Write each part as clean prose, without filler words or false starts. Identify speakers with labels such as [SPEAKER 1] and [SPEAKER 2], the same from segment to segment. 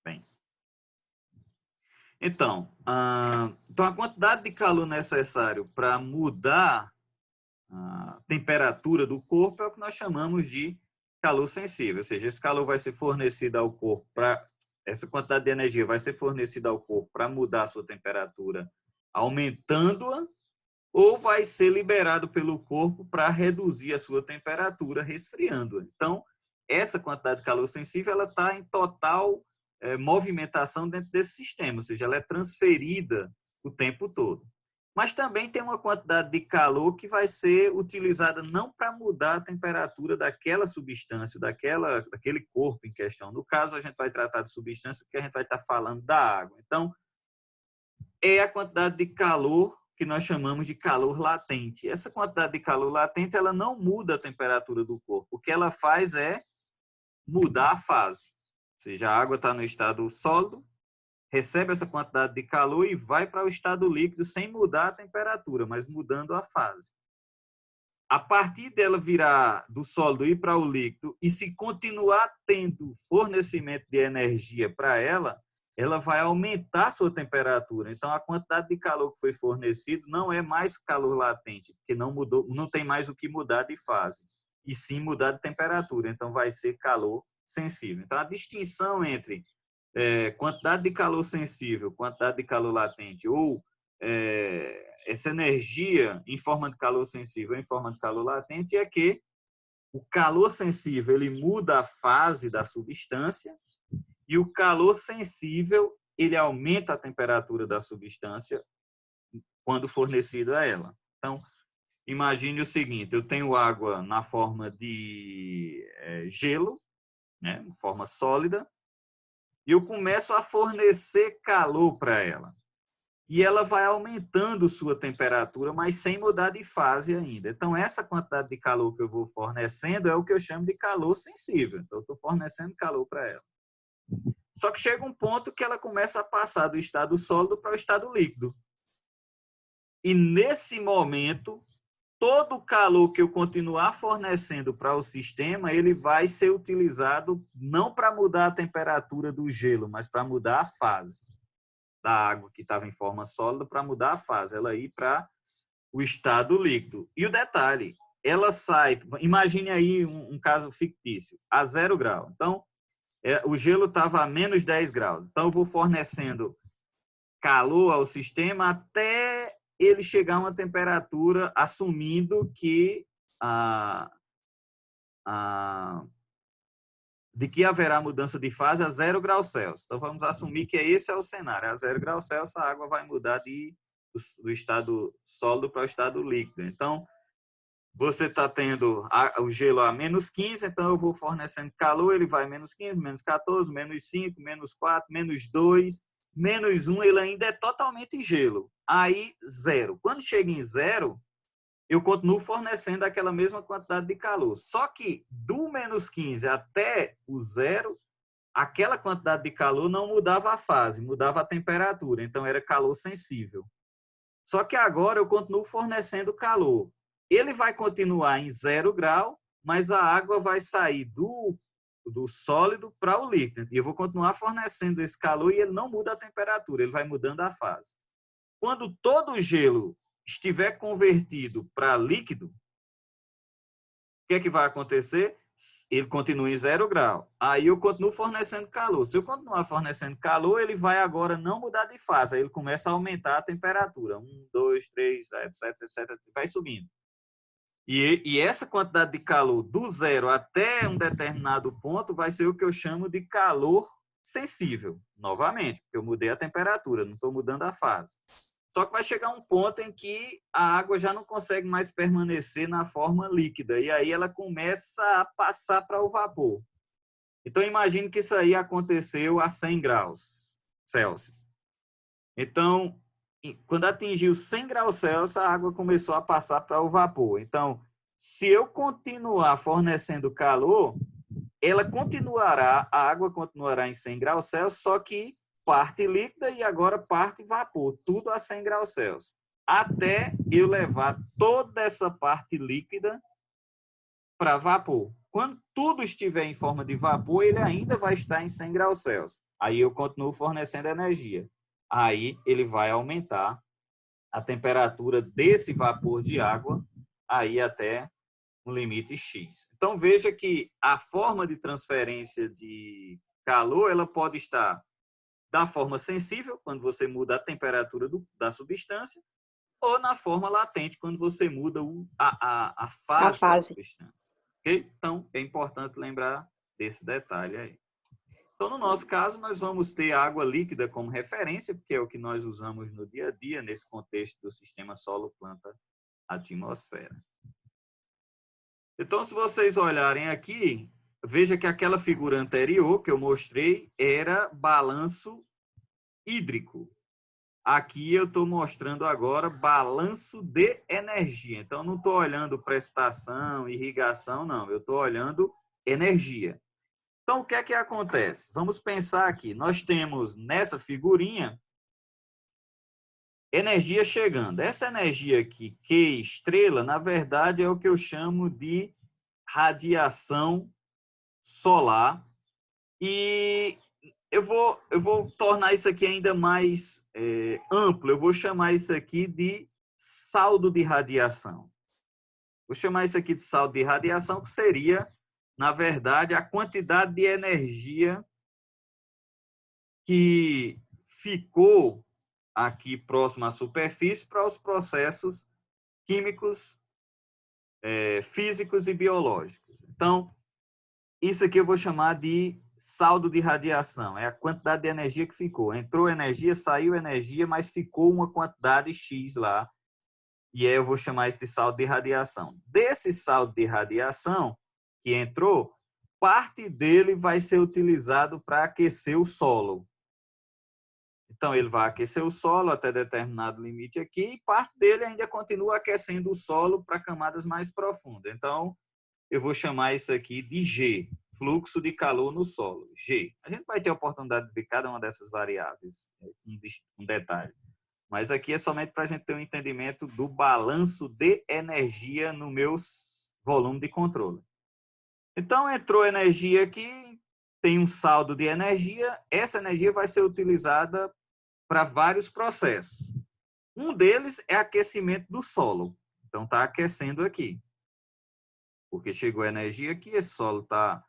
[SPEAKER 1] Bem, então a quantidade de calor necessário para mudar a temperatura do corpo é o que nós chamamos de calor sensível, ou seja, esse calor vai ser fornecido ao corpo essa quantidade de energia vai ser fornecida ao corpo para mudar a sua temperatura, aumentando-a, ou vai ser liberado pelo corpo para reduzir a sua temperatura, resfriando-a. Então, essa quantidade de calor sensível ela está em total movimentação dentro desse sistema, ou seja, ela é transferida o tempo todo. Mas também tem uma quantidade de calor que vai ser utilizada não para mudar a temperatura daquela substância, daquele corpo em questão. No caso, a gente vai tratar de substância porque a gente vai estar falando da água. Então, é a quantidade de calor que nós chamamos de calor latente. Essa quantidade de calor latente ela não muda a temperatura do corpo. O que ela faz é mudar a fase. Ou seja, a água está no estado sólido, recebe essa quantidade de calor e vai para o estado líquido sem mudar a temperatura, mas mudando a fase. A partir dela virar do sólido e ir para o líquido, e se continuar tendo fornecimento de energia para ela, ela vai aumentar a sua temperatura. Então, a quantidade de calor que foi fornecido não é mais calor latente, porque não mudou, não tem mais o que mudar de fase, e sim mudar de temperatura. Então, vai ser calor sensível. Então, a distinção entre quantidade de calor sensível, quantidade de calor latente, ou essa energia em forma de calor sensível, em forma de calor latente, é que o calor sensível ele muda a fase da substância e o calor sensível ele aumenta a temperatura da substância quando fornecido a ela. Então, imagine o seguinte, eu tenho água na forma de gelo, né, em forma sólida, e eu começo a fornecer calor para ela. E ela vai aumentando sua temperatura, mas sem mudar de fase ainda. Então, essa quantidade de calor que eu vou fornecendo é o que eu chamo de calor sensível. Então, eu estou fornecendo calor para ela. Só que chega um ponto que ela começa a passar do estado sólido para o estado líquido. E, nesse momento, todo o calor que eu continuar fornecendo para o sistema, ele vai ser utilizado não para mudar a temperatura do gelo, mas para mudar a fase da água que estava em forma sólida, para mudar a fase, ela ir para o estado líquido. E o detalhe, ela sai, imagine aí um caso fictício, a 0 grau. Então, o gelo estava a menos 10 graus. Então, eu vou fornecendo calor ao sistema até ele chegar a uma temperatura, assumindo que de que haverá mudança de fase a 0 graus Celsius. Então, vamos assumir que esse é o cenário. A 0 graus Celsius, a água vai mudar do estado sólido para o estado líquido. Então, você está tendo o gelo a menos 15, então eu vou fornecendo calor, ele vai menos 15, menos 14, menos 5, menos 4, menos 2, menos 1, ele ainda é totalmente gelo. Aí, 0. Quando chega em 0, eu continuo fornecendo aquela mesma quantidade de calor. Só que do menos 15 até o 0, aquela quantidade de calor não mudava a fase, mudava a temperatura. Então, era calor sensível. Só que agora eu continuo fornecendo calor. Ele vai continuar em 0 grau, mas a água vai sair do sólido para o líquido. E eu vou continuar fornecendo esse calor e ele não muda a temperatura, ele vai mudando a fase. Quando todo o gelo estiver convertido para líquido, o que é que vai acontecer? Ele continua em 0 grau. Aí eu continuo fornecendo calor. Se eu continuar fornecendo calor, ele vai agora não mudar de fase. Aí ele começa a aumentar a temperatura. 1, 2, 3, etc, etc. Vai subindo. E essa quantidade de calor do 0 até um determinado ponto vai ser o que eu chamo de calor sensível. Novamente, porque eu mudei a temperatura, não estou mudando a fase. Só que vai chegar um ponto em que a água já não consegue mais permanecer na forma líquida. E aí ela começa a passar para o vapor. Então, imagine que isso aí aconteceu a 100 graus Celsius. Então, quando atingiu 100 graus Celsius, a água começou a passar para o vapor. Então, se eu continuar fornecendo calor, a água continuará em 100 graus Celsius, só que parte líquida e agora parte vapor, tudo a 100 graus Celsius. Até eu levar toda essa parte líquida para vapor. Quando tudo estiver em forma de vapor, ele ainda vai estar em 100 graus Celsius. Aí eu continuo fornecendo energia. Aí ele vai aumentar a temperatura desse vapor de água aí até um limite X. Então, veja que a forma de transferência de calor, ela pode estar da forma sensível, quando você muda a temperatura da substância, ou na forma latente, quando você muda a
[SPEAKER 2] A
[SPEAKER 1] fase da
[SPEAKER 2] fase.
[SPEAKER 1] substância. Okay? Então, é importante lembrar desse detalhe aí. Então, no nosso caso, nós vamos ter água líquida como referência, porque é o que nós usamos no dia a dia, nesse contexto do sistema solo-planta-atmosfera. Então, se vocês olharem aqui, veja que aquela figura anterior que eu mostrei era balanço hídrico. Aqui eu estou mostrando agora balanço de energia. Então, não estou olhando precipitação, irrigação, não. Eu estou olhando energia. Então, o que é que acontece? Vamos pensar aqui. Nós temos nessa figurinha energia chegando. Essa energia aqui, Q estrela, na verdade é o que eu chamo de radiação solar. E eu vou tornar isso aqui ainda mais amplo. Eu vou chamar isso aqui de saldo de radiação. Vou chamar isso aqui de saldo de radiação, que seria, na verdade, a quantidade de energia que ficou aqui próximo à superfície para os processos químicos, físicos e biológicos. Então, isso aqui eu vou chamar de saldo de radiação. É a quantidade de energia que ficou. Entrou energia, saiu energia, mas ficou uma quantidade X lá. E aí eu vou chamar isso de saldo de radiação. Desse saldo de radiação que entrou, parte dele vai ser utilizado para aquecer o solo. Então, ele vai aquecer o solo até determinado limite aqui, e parte dele ainda continua aquecendo o solo para camadas mais profundas. Então, eu vou chamar isso aqui de G, fluxo de calor no solo, G. A gente vai ter a oportunidade de ver cada uma dessas variáveis, um detalhe. Mas aqui é somente para a gente ter um entendimento do balanço de energia no meu volume de controle. Então, entrou energia aqui, tem um saldo de energia, essa energia vai ser utilizada para vários processos. Um deles é aquecimento do solo. Então, está aquecendo aqui. Porque chegou a energia aqui, esse solo está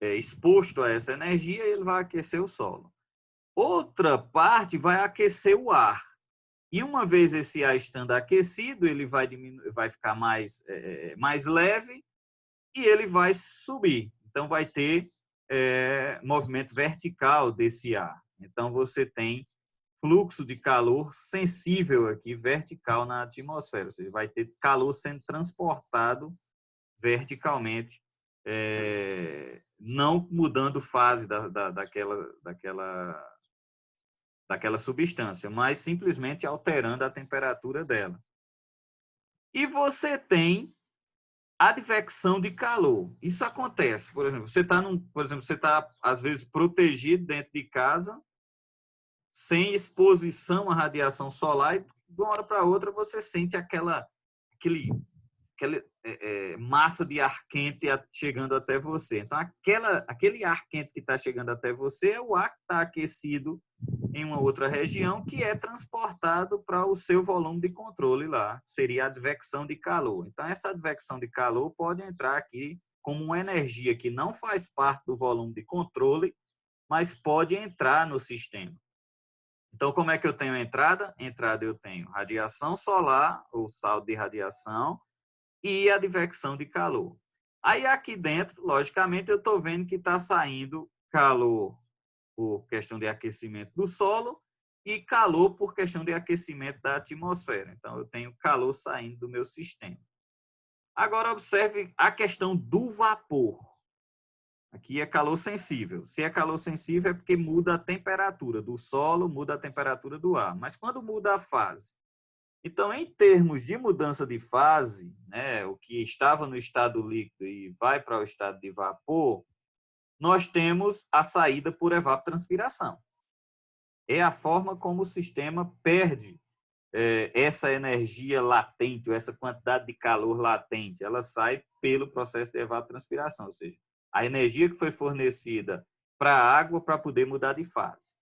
[SPEAKER 1] exposto a essa energia e ele vai aquecer o solo. Outra parte vai aquecer o ar. E uma vez esse ar estando aquecido, ele vai ficar mais leve e ele vai subir. Então, vai ter movimento vertical desse ar. Então, você tem fluxo de calor sensível aqui, vertical na atmosfera. Ou seja, vai ter calor sendo transportado verticalmente, não mudando fase daquela substância, mas simplesmente alterando a temperatura dela. E você tem advecção de calor. Isso acontece, por exemplo, você está às vezes protegido dentro de casa, sem exposição à radiação solar, e de uma hora para outra você sente aquela massa de ar quente chegando até você. Então, aquele ar quente que está chegando até você é o ar que está aquecido em uma outra região, que é transportado para o seu volume de controle lá. Seria a advecção de calor. Então, essa advecção de calor pode entrar aqui como uma energia que não faz parte do volume de controle, mas pode entrar no sistema. Então, como é que eu tenho entrada? Entrada eu tenho radiação solar, ou saldo de radiação, e advecção de calor. Aí aqui dentro, logicamente, eu estou vendo que está saindo calor por questão de aquecimento do solo e calor por questão de aquecimento da atmosfera. Então, eu tenho calor saindo do meu sistema. Agora, observe a questão do vapor. Aqui é calor sensível. Se é calor sensível é porque muda a temperatura do solo, muda a temperatura do ar. Mas quando muda a fase? Então, em termos de mudança de fase, né, o que estava no estado líquido e vai para o estado de vapor, nós temos a saída por evapotranspiração. É a forma como o sistema perde essa energia latente, ou essa quantidade de calor latente. Ela sai pelo processo de evapotranspiração, ou seja, a energia que foi fornecida para a água para poder mudar de fase.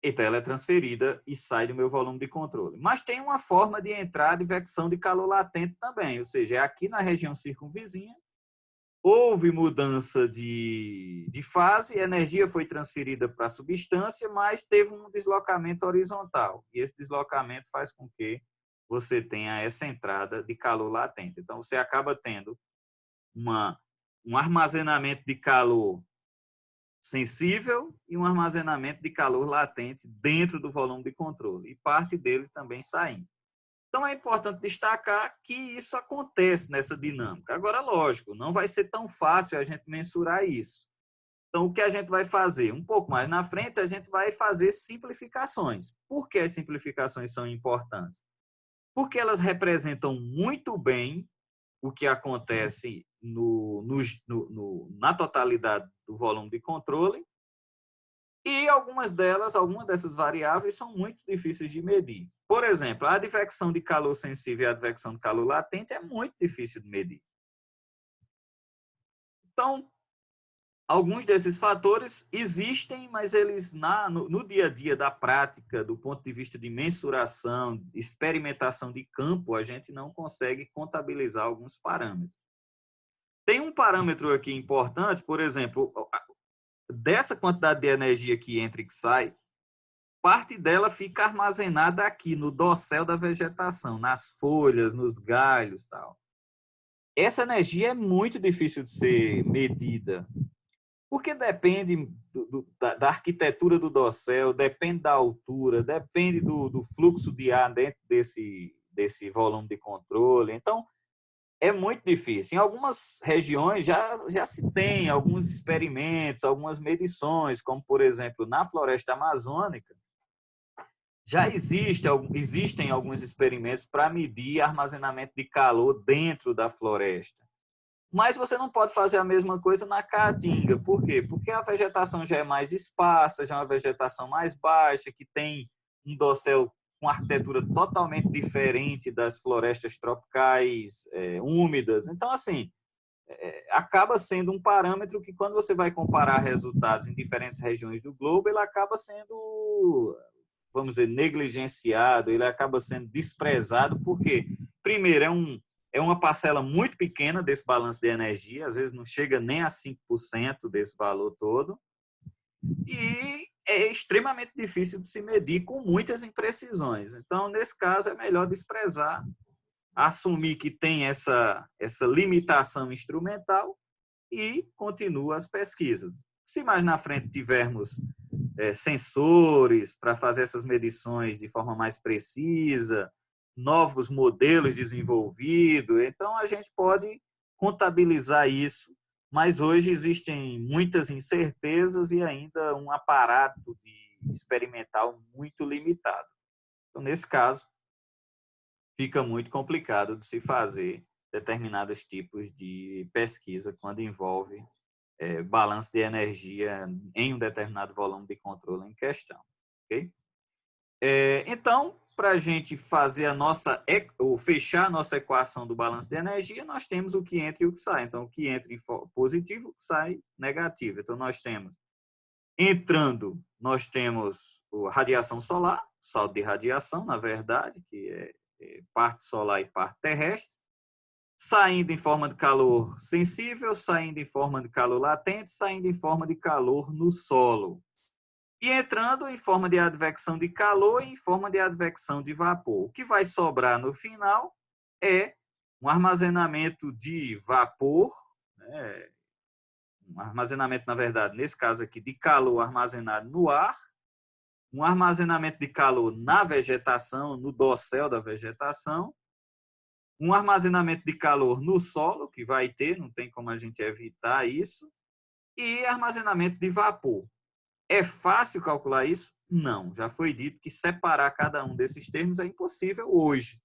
[SPEAKER 1] Então, ela é transferida e sai do meu volume de controle. Mas tem uma forma de entrar de advecção de calor latente também, ou seja, é aqui na região circunvizinha, houve mudança de fase, a energia foi transferida para a substância, mas teve um deslocamento horizontal. E esse deslocamento faz com que você tenha essa entrada de calor latente. Então, você acaba tendo um armazenamento de calor sensível e um armazenamento de calor latente dentro do volume de controle, e parte dele também saindo. Então, é importante destacar que isso acontece nessa dinâmica. Agora, lógico, não vai ser tão fácil a gente mensurar isso. Então, o que a gente vai fazer? Um pouco mais na frente, a gente vai fazer simplificações. Por que as simplificações são importantes? Porque elas representam muito bem o que acontece na totalidade do volume de controle, e algumas dessas variáveis são muito difíceis de medir. Por exemplo, a advecção de calor sensível e a advecção de calor latente é muito difícil de medir. Então, alguns desses fatores existem, mas eles no dia a dia da prática, do ponto de vista de mensuração, experimentação de campo, a gente não consegue contabilizar alguns parâmetros. Tem um parâmetro aqui importante, por exemplo, dessa quantidade de energia que entra e que sai, parte dela fica armazenada aqui no dossel da vegetação, nas folhas, nos galhos, tal. Essa energia é muito difícil de ser medida, porque depende da arquitetura do dossel, depende da altura, depende do fluxo de ar dentro desse volume de controle. Então, é muito difícil. Em algumas regiões já se tem alguns experimentos, algumas medições, como, por exemplo, na floresta amazônica, já existem alguns experimentos para medir armazenamento de calor dentro da floresta. Mas você não pode fazer a mesma coisa na caatinga. Por quê? Porque a vegetação já é mais esparsa, já é uma vegetação mais baixa, que tem um dossel com arquitetura totalmente diferente das florestas tropicais úmidas. Então, assim, acaba sendo um parâmetro que, quando você vai comparar resultados em diferentes regiões do globo, ele acaba sendo, vamos dizer, negligenciado, ele acaba sendo desprezado, porque, primeiro, é uma parcela muito pequena desse balanço de energia, às vezes não chega nem a 5% desse valor todo, e é extremamente difícil de se medir com muitas imprecisões. Então, nesse caso, é melhor desprezar, assumir que tem essa limitação instrumental e continua as pesquisas. Se mais na frente tivermos sensores para fazer essas medições de forma mais precisa, novos modelos desenvolvidos, então a gente pode contabilizar isso, mas hoje existem muitas incertezas e ainda um aparato experimental muito limitado. Então, nesse caso, fica muito complicado de se fazer determinados tipos de pesquisa quando envolve balanço de energia em um determinado volume de controle em questão. Okay? Então, para a gente fazer ou fechar a nossa equação do balanço de energia, nós temos o que entra e o que sai. Então, o que entra em positivo, o que sai negativo. Então, nós temos, entrando, nós temos a radiação solar, saldo de radiação, na verdade, que é parte solar e parte terrestre, saindo em forma de calor sensível, saindo em forma de calor latente, saindo em forma de calor no solo. E entrando em forma de advecção de calor e em forma de advecção de vapor. O que vai sobrar no final é um armazenamento de vapor, né? Um armazenamento, na verdade, nesse caso aqui, de calor armazenado no ar, um armazenamento de calor na vegetação, no dossel da vegetação, um armazenamento de calor no solo, que vai ter, não tem como a gente evitar isso, e armazenamento de vapor. É fácil calcular isso? Não. Já foi dito que separar cada um desses termos é impossível hoje.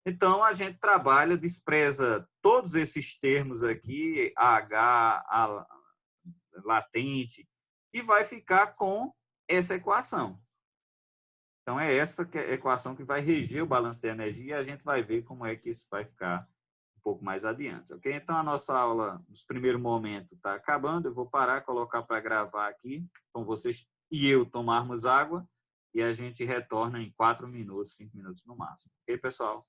[SPEAKER 1] Então, a gente trabalha, despreza todos esses termos aqui, AH, latente, e vai ficar com essa equação. Então, é essa equação que vai reger o balanço de energia, e a gente vai ver como é que isso vai ficar um pouco mais adiante, ok? Então, a nossa aula, nos primeiros momentos, está acabando. Eu vou parar, colocar para gravar aqui, com vocês e eu tomarmos água, e a gente retorna em 4 minutos, 5 minutos no máximo. Ok, pessoal?